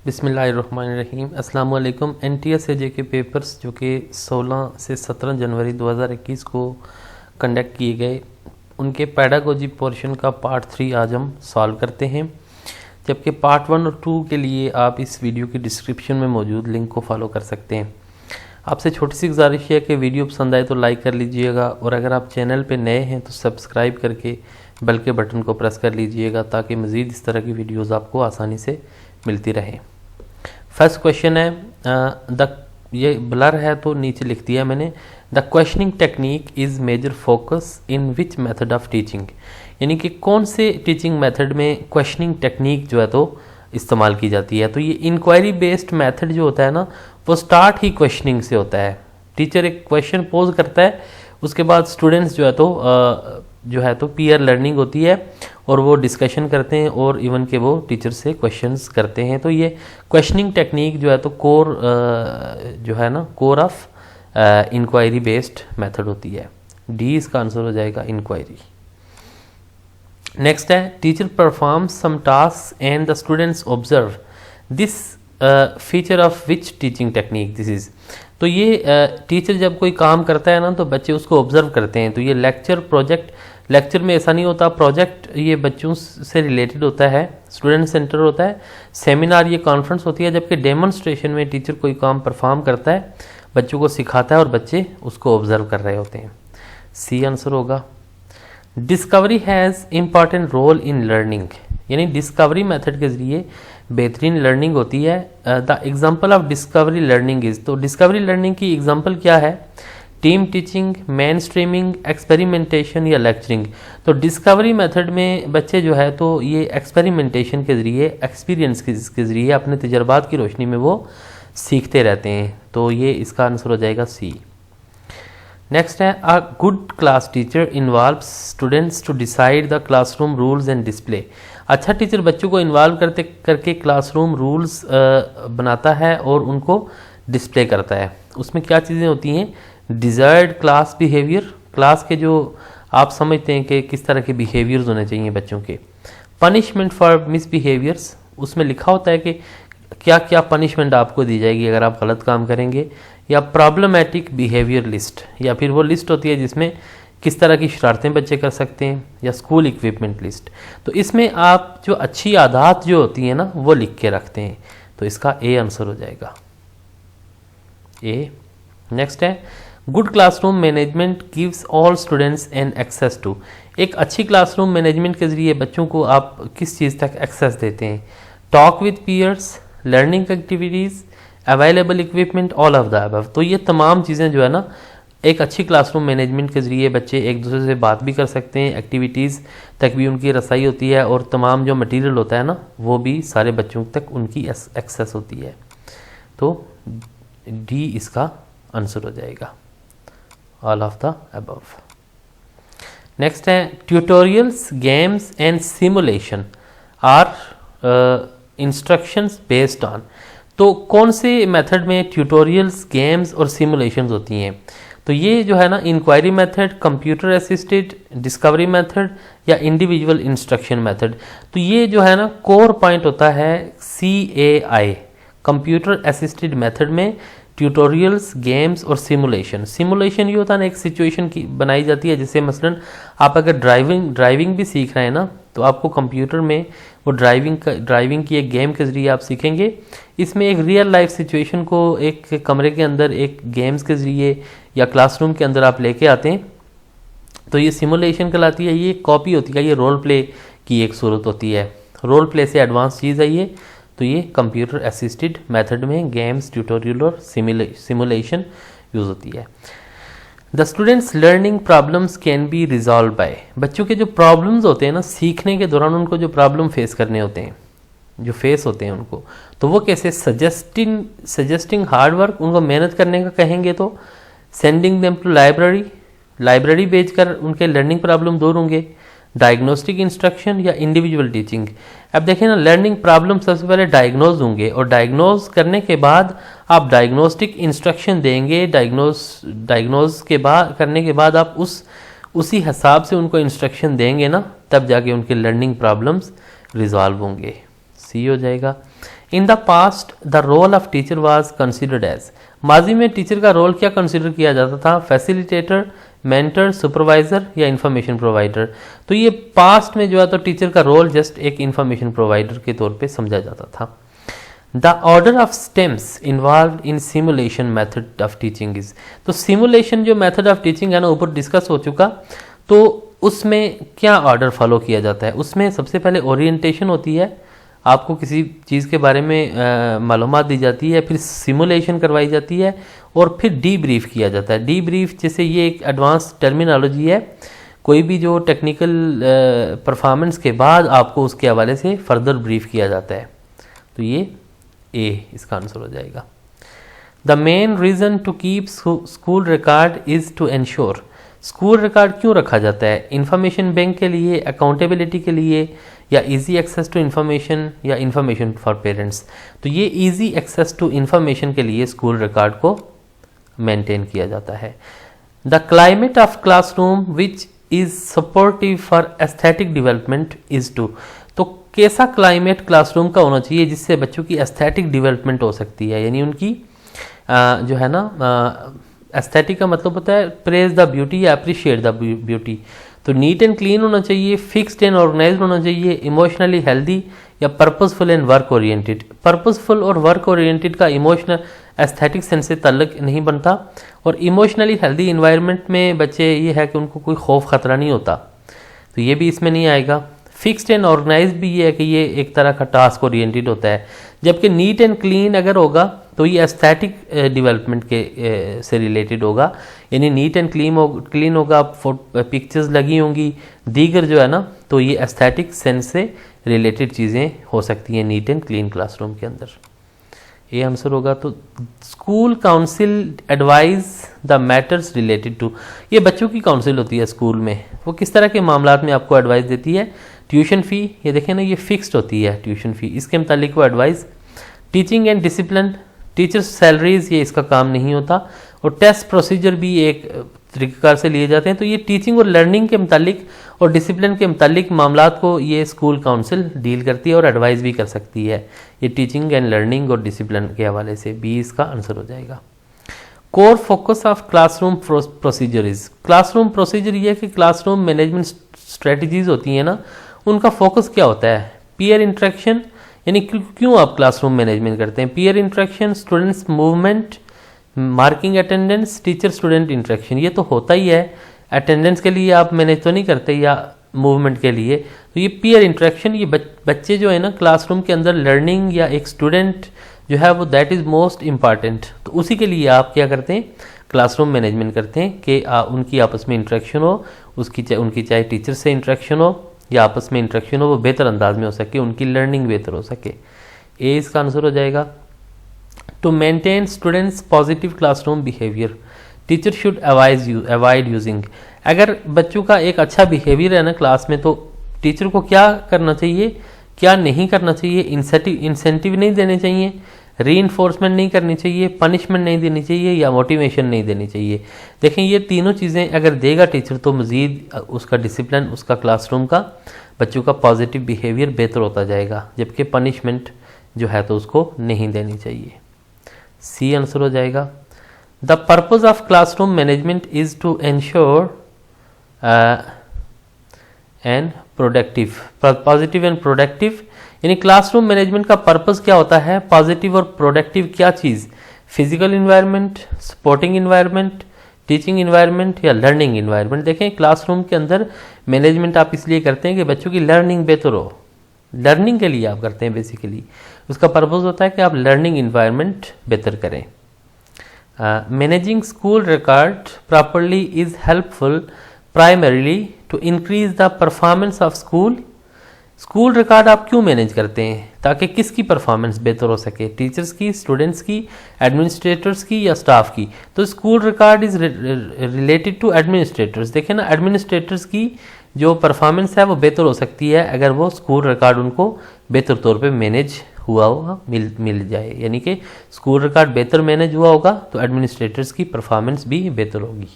बिस्मिल्लाहिर्रहमानिर्रहीम। अस्सलाम वालेकुम। NTSAJ के पेपर्स जो कि 16 से 17 जनवरी 2021 को कंडक्ट किए गए, उनके पैडागोजी पोर्शन का पार्ट 3 आज हम सॉल्व करते हैं, जबकि पार्ट 1 और 2 के लिए आप इस वीडियो की डिस्क्रिप्शन में मौजूद लिंक को फॉलो कर सकते हैं। आपसे छोटी सी गुजारिश है कि वीडियो पसंद आए तो लाइक कर लीजिएगा, और अगर आप चैनल पे नए हैं तो सब्सक्राइब करके बेल के बटन को प्रेस कर लीजिएगा, ताकि मज़ीद इस तरह की वीडियोज़ आपको आसानी से मिलती रहे। फर्स्ट क्वेश्चन है, ये ब्लर है तो नीचे लिख दिया मैंने, the questioning technique is major focus in which method of teaching, यानी कि कौन से टीचिंग मेथड में क्वेश्चनिंग टेक्निक जो है तो इस्तेमाल की जाती है। तो ये इंक्वायरी बेस्ड मेथड जो होता है ना, वो स्टार्ट ही क्वेश्चनिंग से होता है। टीचर एक क्वेश्चन पोज करता है, उसके बाद स्टूडेंट्स जो है तो पीयर लर्निंग होती है, और वो डिस्कशन करते हैं और इवन के वो टीचर से क्वेश्चंस करते हैं। तो ये क्वेश्चनिंग टेक्निक जो है तो core of inquiry based method होती है। डी इसका आंसर हो जाएगा, इंक्वायरी। नेक्स्ट है, teacher performs some task and the students observe this feature of which teaching technique this is. तो ये टीचर जब कोई काम करता है ना, तो बच्चे उसको ऑब्जर्व करते हैं। तो ये लेक्चर प्रोजेक्ट, लेक्चर में ऐसा नहीं होता, प्रोजेक्ट ये बच्चों से रिलेटेड होता है, स्टूडेंट सेंटर होता है। सेमिनार ये कॉन्फ्रेंस होती है, जबकि डेमोन्स्ट्रेशन में टीचर कोई काम परफॉर्म करता है, बच्चों को सिखाता है और बच्चे उसको ऑब्जर्व कर रहे होते हैं। सी आंसर होगा। Discovery has important role in learning, यानी डिस्कवरी मेथड के ज़रिए बेहतरीन लर्निंग होती है। The example of discovery learning is, तो डिस्कवरी लर्निंग की एग्जाम्पल क्या है? Team teaching, mainstreaming, experimentation या लेक्चरिंग। तो डिस्कवरी मेथड में बच्चे जो है तो ये एक्सपेरिमेंटेशन के ज़रिए, एक्सपीरियंस के ज़रिए, अपने तजर्बात की रोशनी में वो सीखते रहते हैं। तो ये इसका आंसर हो जाएगा सी। नेक्स्ट है, a good class teacher involve students to decide the classroom rules and display. अच्छा टीचर बच्चों को इन्वॉल्व करके क्लासरूम रूल्स बनाता है और उनको डिस्प्ले करता है। उसमें क्या चीज़ें होती हैं? डिज़ायर्ड क्लास बिहेवियर, क्लास के जो आप समझते हैं कि किस तरह के बिहेवियर्स होने चाहिए बच्चों के। पनिशमेंट फॉर मिसबिहेवियर्स, उसमें लिखा होता है कि क्या क्या पनिशमेंट आपको दी जाएगी अगर आप गलत काम करेंगे। या प्रॉब्लमेटिक बिहेवियर लिस्ट, या फिर वो लिस्ट होती है जिसमें किस तरह की शरारतें बच्चे कर सकते हैं। या स्कूल इक्विपमेंट लिस्ट। तो इसमें आप जो अच्छी आदत जो होती है ना, वो लिख के रखते हैं। तो इसका ए आंसर हो जाएगा, ए। नेक्स्ट है, good classroom management gives all students an access to. एक अच्छी क्लासरूम मैनेजमेंट के जरिए बच्चों को आप किस चीज़ तक एक्सेस देते हैं? Talk with peers, learning activities, available equipment, all of the above. तो ये तमाम चीज़ें जो है ना, एक अच्छी क्लासरूम मैनेजमेंट के ज़रिए बच्चे एक दूसरे से बात भी कर सकते हैं, एक्टिविटीज़ तक भी उनकी रसाई होती है, और तमाम जो मटेरियल होता है ना, वो भी सारे बच्चों तक उनकी एक्सेस होती है। तो डी इसका आंसर हो जाएगा, all of the above. Next है, tutorials, games and simulation are instructions based on. तो कौन से मेथड में ट्यूटोरियल्स, गेम्स और सिमुलेशंस होती हैं? तो ये जो है ना, inquiry method, computer assisted discovery method या इंडिविजुअल इंस्ट्रक्शन मेथड। तो ये जो है ना, कोर पॉइंट होता है CAI, कंप्यूटर असिस्टेड मेथड में ट्यूटोरियल्स, गेम्स और सिमुलेशन। सिमुलेशन ये होता है ना, एक सिचुएशन की बनाई जाती है, जैसे मसलन आप अगर ड्राइविंग भी सीख रहे हैं ना, तो आपको कंप्यूटर में वो ड्राइविंग की एक गेम के ज़रिए आप सीखेंगे। इसमें एक रियल लाइफ सिचुएशन को एक कमरे के अंदर एक गेम्स के ज़रिए या क्लासरूम के अंदर आप लेके आते हैं, तो ये सिमुलेशन कहलाती है। ये कॉपी होती है, ये रोल प्ले की एक सूरत होती है। रोल प्ले से एडवांस चीज़ है ये। तो ये कंप्यूटर असिस्टेड मेथड में गेम्स, ट्यूटोरियल और सिमुलेशन यूज़ होती है। The students learning problems can be resolve by. बच्चों के जो प्रॉब्लम्स होते हैं ना, सीखने के दौरान उनको जो प्रॉब्लम फेस करने होते हैं, जो फेस होते हैं उनको, तो वो कैसे? सजेस्टिंग हार्ड वर्क, उनको मेहनत करने का कहेंगे तो सेंडिंग देम टू लाइब्रेरी भेजकर उनके लर्निंग प्रॉब्लम दूर होंगे। डायग्नोस्टिक इंस्ट्रक्शन या इंडिविजुअल टीचिंग। अब देखें ना, लर्निंग प्रॉब्लम सबसे पहले डायग्नोज होंगे, और डायग्नोज करने के बाद आप डायग्नोस्टिक इंस्ट्रक्शन देंगे। डायग्नोज करने के बाद आप उसी हिसाब से उनको इंस्ट्रक्शन देंगे ना, तब जाके उनके लर्निंग प्रॉब्लम्स रिजॉल्व होंगे। सी हो जाएगा। In the past the role of teacher was considered as, माजी में टीचर का रोल क्या कंसिडर किया जाता था? फैसिलिटेटर, मेंटर, सुपरवाइजर या इंफॉर्मेशन प्रोवाइडर। तो ये पास्ट में जो है तो टीचर का रोल जस्ट एक इंफॉर्मेशन प्रोवाइडर के तौर पे समझा जाता था। The order of stems involve in simulation method of teaching is, तो सिमुलेशन जो मेथड ऑफ टीचिंग है ना ऊपर डिस्कस हो चुका, तो उसमें क्या ऑर्डर फॉलो किया जाता है? उसमें सबसे पहले ओरिएंटेशन होती है, आपको किसी चीज़ के बारे में मालूमात दी जाती है, फिर सिमुलेशन करवाई जाती है और फिर डी ब्रीफ किया जाता है। डी ब्रीफ जैसे ये एक एडवांस टर्मिनोलॉजी है, कोई भी जो टेक्निकल परफॉर्मेंस के बाद आपको उसके हवाले से फर्दर ब्रीफ किया जाता है। तो ये ए इसका आंसर हो जाएगा। The main reason to keep school record is to ensure, school record क्यों रखा जाता है? इंफॉर्मेशन बैंक के लिए, अकाउंटेबिलिटी के लिए, या इजी एक्सेस टू इंफॉर्मेशन, या इंफॉर्मेशन फॉर पेरेंट्स। तो ये इजी एक्सेस टू इंफॉर्मेशन के लिए स्कूल रिकॉर्ड को मेंटेन किया जाता है। The climate of classroom which is supportive for aesthetic development is to, तो कैसा क्लाइमेट क्लासरूम का होना चाहिए जिससे बच्चों की एस्थेटिक डेवलपमेंट हो सकती है, यानी उनकी जो है ना एस्थेटिक का मतलब होता है प्रेज द ब्यूटी या अप्रिशिएट द ब्यूटी। तो नीट एंड क्लीन होना चाहिए, फिक्स्ड एंड ऑर्गेनाइज्ड होना चाहिए, इमोशनली हेल्दी या purposeful and work oriented. Purposeful और वर्क ओरिएंटेड का इमोशनल एस्थेटिक सेंस से ताल्लुक नहीं बनता, और इमोशनली हेल्दी इन्वायरमेंट में बच्चे ये है कि उनको कोई खौफ खतरा नहीं होता, तो ये भी इसमें नहीं आएगा। फिक्स्ड एंड ऑर्गेनाइज भी ये है कि ये एक तरह का टास्क ओरिएंटेड होता है, जबकि नीट एंड क्लीन अगर होगा तो ये एस्थेटिक डेवलपमेंट के से रिलेटेड होगा, यानी नीट एंड क्लीन होगा, पिक्चर्स लगी होंगी, दीगर जो है ना तो ये एस्थेटिक सेंस से रिलेटेड चीज़ें हो सकती हैं नीट एंड क्लीन क्लासरूम के अंदर। ये आंसर होगा। तो school council advise the matters related to, ये बच्चों की काउंसिल होती है स्कूल में, वो किस तरह के मामलात में आपको एडवाइस देती है? ट्यूशन फ़ी, ये देखें ना ये फिक्स्ड होती है ट्यूशन फ़ी, इसके मुतालिक वो advice. Teaching and discipline, teachers salaries, ये इसका काम नहीं होता, और टेस्ट प्रोसीजर भी एक तरीक़ेकार से लिए जाते हैं। तो ये टीचिंग और लर्निंग के मुतालिक और डिसिप्लिन के मुतालिक मामलात को ये स्कूल काउंसिल डील करती है और एडवाइस भी कर सकती है, ये टीचिंग एंड लर्निंग और डिसिप्लिन के हवाले से। बी इसका आंसर हो जाएगा। Core focus of classroom procedure is, classroom procedure ये है कि क्लासरूम मैनेजमेंट स्ट्रेटजीज होती हैं ना, उनका फोकस क्या होता है? पीयर इंटरेक्शन, यानी क्यों आप क्लासरूम मैनेजमेंट करते हैं? Peer interaction, students movement, marking attendance, teacher student interaction, ये तो होता ही है। अटेंडेंस के लिए आप मैनेज तो नहीं करते या मूवमेंट के लिए, तो ये पीयर इंटरेक्शन, ये बच्चे जो है ना क्लासरूम के अंदर लर्निंग या एक स्टूडेंट जो है वो दैट इज़ मोस्ट इम्पॉर्टेंट, तो उसी के लिए आप क्या करते हैं? क्लासरूम मैनेजमेंट करते हैं कि उनकी आपस में इंटरेक्शन हो, उनकी चाहे टीचर से इंटरेक्शन हो या आपस में इंटरेक्शन हो, वो बेहतर अंदाज में हो सके, उनकी लर्निंग बेहतर हो सके। ए इसका आंसर हो जाएगा। To maintain students positive classroom behaviour, teacher should avoid using, अगर बच्चों का एक अच्छा बिहेवियर है ना क्लास में, तो टीचर को क्या करना चाहिए, क्या नहीं करना चाहिए? इंसेंटिव नहीं देने चाहिए, रीइंफोर्समेंट नहीं करनी चाहिए, पनिशमेंट नहीं देनी चाहिए, या मोटिवेशन नहीं देनी चाहिए। देखें ये तीनों चीज़ें अगर देगा टीचर तो मज़ीद उसका डिसिप्लिन, उसका क्लासरूम का बच्चों का पॉजिटिव बिहेवियर बेहतर होता जाएगा, जबकि पनिशमेंट जो है तो उसको नहीं देनी चाहिए। सी आंसर हो जाएगा। The purpose of classroom management is to ensure and productive, positive and productive, यानी क्लासरूम मैनेजमेंट का पर्पस क्या होता है? पॉजिटिव और प्रोडक्टिव क्या चीज़? Physical environment, supporting environment, teaching environment या लर्निंग इन्वायरमेंट। देखें क्लासरूम के अंदर मैनेजमेंट आप इसलिए करते हैं कि बच्चों की लर्निंग बेहतर हो, लर्निंग के लिए आप करते हैं बेसिकली, उसका पर्पस होता है कि आप लर्निंग इन्वायरमेंट बेहतर करें। Managing school record properly is helpful primarily to increase the performance of school. School record आप क्यों मैनेज करते हैं? ताकि किसकी परफॉर्मेंस बेहतर हो सके? टीचर्स की, स्टूडेंट्स की, एडमिनिस्ट्रेटर्स की या स्टाफ की? तो school record is related to administrators. देखें ना एडमिनिस्ट्रेटर्स की जो परफॉर्मेंस है वो बेहतर हो सकती है अगर वो स्कूल रिकॉर्ड उनको बेहतर तौर पे मैनेज हुआ होगा, मिल जाए, यानी कि स्कूल रिकॉर्ड बेहतर मैनेज हुआ होगा तो एडमिनिस्ट्रेटर्स की परफॉर्मेंस भी बेहतर होगी।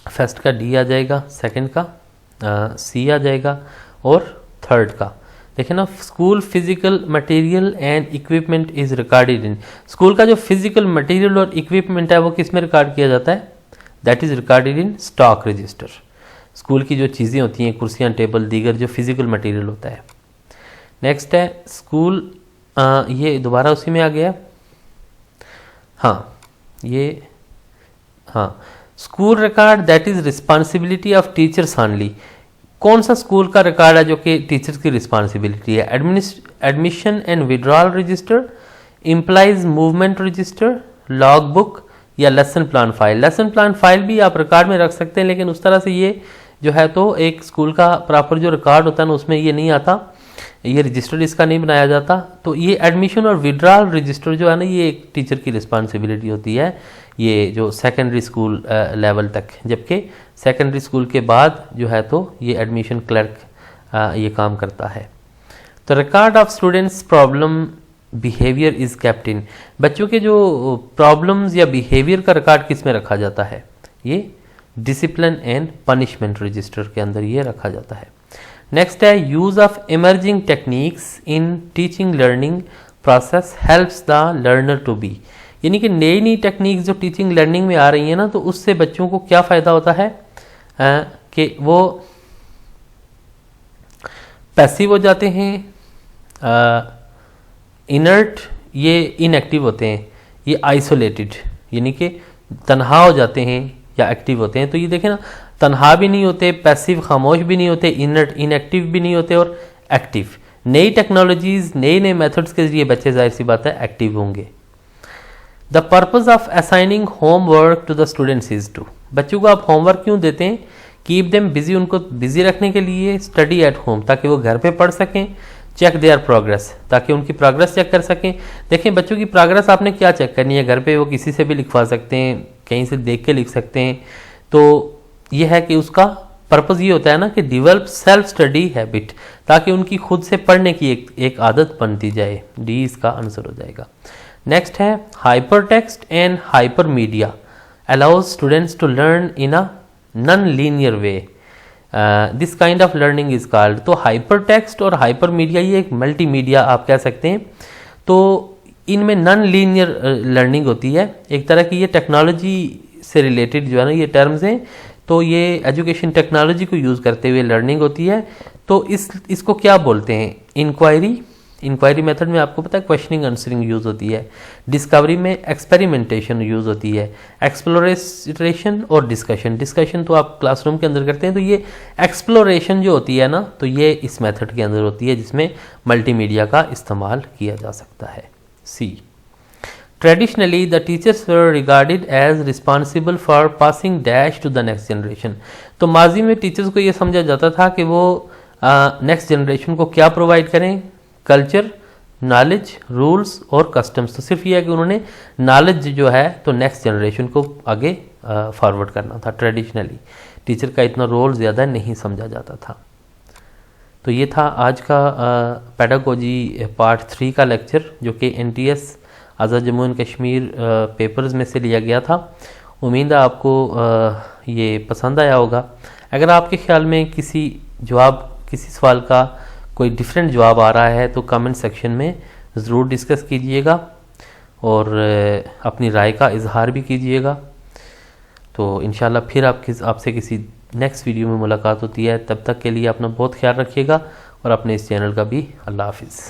फर्स्ट का डी आ जाएगा, सेकंड का सी आ जाएगा और थर्ड का देखिए ना, school physical material and equipment is recorded in, school का जो फिजिकल मटेरियल और इक्विपमेंट है वो किस में रिकॉर्ड किया जाता है, that is recorded in stock register. School की जो चीज़ें होती हैं, कुर्सियाँ, टेबल, दीगर जो फिजिकल मटेरियल होता है। नेक्स्ट है स्कूल, ये दोबारा उसी में आ गया, हाँ ये, हाँ school record that is responsibility of teachers only, कौन सा स्कूल का रिकॉर्ड है जो कि टीचर्स की रिस्पॉन्सिबिलिटी है, admission and withdrawal register, employees movement register, log book या lesson plan file. Lesson plan file भी आप रिकॉर्ड में रख सकते हैं, लेकिन उस तरह से ये जो है तो एक स्कूल का प्रॉपर जो रिकॉर्ड होता है ना उसमें ये नहीं आता, ये रजिस्टर इसका नहीं बनाया जाता। तो ये एडमिशन और विड्रॉल रजिस्टर जो है ना ये एक टीचर की रिस्पॉन्सिबिलिटी होती है, ये जो सेकेंडरी स्कूल लेवल तक, जबकि सेकेंडरी स्कूल के बाद जो है तो ये एडमिशन क्लर्क ये काम करता है। तो record of students problem behaviour is kept in, बच्चों के जो प्रॉब्लम्स या बिहेवियर का रिकॉर्ड किस में रखा जाता है, ये डिसिप्लिन एंड पनिशमेंट रजिस्टर के अंदर ये रखा जाता है। नेक्स्ट है use of emerging techniques in teaching learning process helps the learner to be, यानी कि नई नई टेक्निक्स जो टीचिंग लर्निंग में आ रही है ना तो उससे बच्चों को क्या फ़ायदा होता है कि वो पैसिव हो जाते हैं, इनर्ट ये इनएक्टिव होते हैं, ये आइसोलेटेड यानी कि तन्हा हो जाते हैं या एक्टिव होते हैं। तो ये देखें ना, तन्हा भी नहीं होते, पैसिव खामोश भी नहीं होते, इनर्ट इनएक्टिव भी नहीं होते और एक्टिव। नई टेक्नोलॉजीज नए नए मेथड्स के जरिए बच्चे जाहिर सी बात है एक्टिव होंगे। The purpose of assigning homework to the students is to, बच्चों को आप होमवर्क क्यों देते हैं, कीप देम बिजी, उनको बिजी रखने के लिए, स्टडी एट होम ताकि वो घर पे पढ़ सकें, चेक देयर प्रोग्रेस ताकि उनकी प्रोग्रेस चेक कर सकें। देखें बच्चों की प्रोग्रेस आपने क्या चेक करनी है, घर पे वो किसी से भी लिखवा सकते हैं, कहीं से देख के लिख सकते हैं। तो ये है कि उसका पर्पज़ ये होता है ना कि डेवलप सेल्फ स्टडी हैबिट, ताकि उनकी खुद से पढ़ने की एक आदत बनती जाए। डी इसका आंसर हो जाएगा। नेक्स्ट है hypertext and hypermedia allows students to learn in a non linear way, this kind of learning is called. तो हाइपर टेक्स्ट और हाइपर मीडिया ये एक मल्टी मीडिया आप कह सकते हैं। तो इनमें नॉन लीनियर लर्निंग होती है, एक तरह की ये टेक्नोलॉजी से रिलेटेड जो है ना ये टर्म्स हैं। तो ये एजुकेशन टेक्नोलॉजी को यूज़ करते हुए लर्निंग होती है। तो इसको क्या बोलते हैं, इंक्वायरी मेथड में आपको पता है क्वेश्चनिंग आंसरिंग यूज़ होती है, डिस्कवरी में एक्सपेरिमेंटेशन यूज़ होती है, एक्सप्लोरेशन और डिस्कशन तो आप क्लासरूम के अंदर करते हैं। तो ये एक्सप्लोरेशन जो होती है ना तो ये इस मेथड के अंदर होती है जिसमें मल्टीमीडिया का इस्तेमाल किया जा सकता है। सी Traditionally, the teachers were regarded as responsible for passing dash to the next generation. तो माजी में टीचर्स को ये समझा जाता था कि वो नेक्स्ट जनरेशन को क्या प्रोवाइड करें, कल्चर, नॉलेज, रूल्स और कस्टम्स। तो सिर्फ ये है कि उन्होंने नॉलेज जो है तो नेक्स्ट जनरेशन को आगे फॉरवर्ड करना था। ट्रेडिशनली टीचर का इतना रोल ज़्यादा नहीं समझा जाता था। तो ये था आज का पेडागोजी पार्ट 3 का लेक्चर जो कि NTS Azad Jammu and Kashmir papers में से लिया गया था। उम्मीद है आपको ये पसंद आया होगा। अगर आपके ख्याल में किसी सवाल का कोई डिफरेंट जवाब आ रहा है तो कमेंट सेक्शन में ज़रूर डिस्कस कीजिएगा और अपनी राय का इजहार भी कीजिएगा। तो इंशाल्लाह फिर आपसे किसी नेक्स्ट वीडियो में मुलाकात होती है। तब तक के लिए अपना बहुत ख्याल रखिएगा और अपने इस चैनल का भी अल्लाह हाफिज़।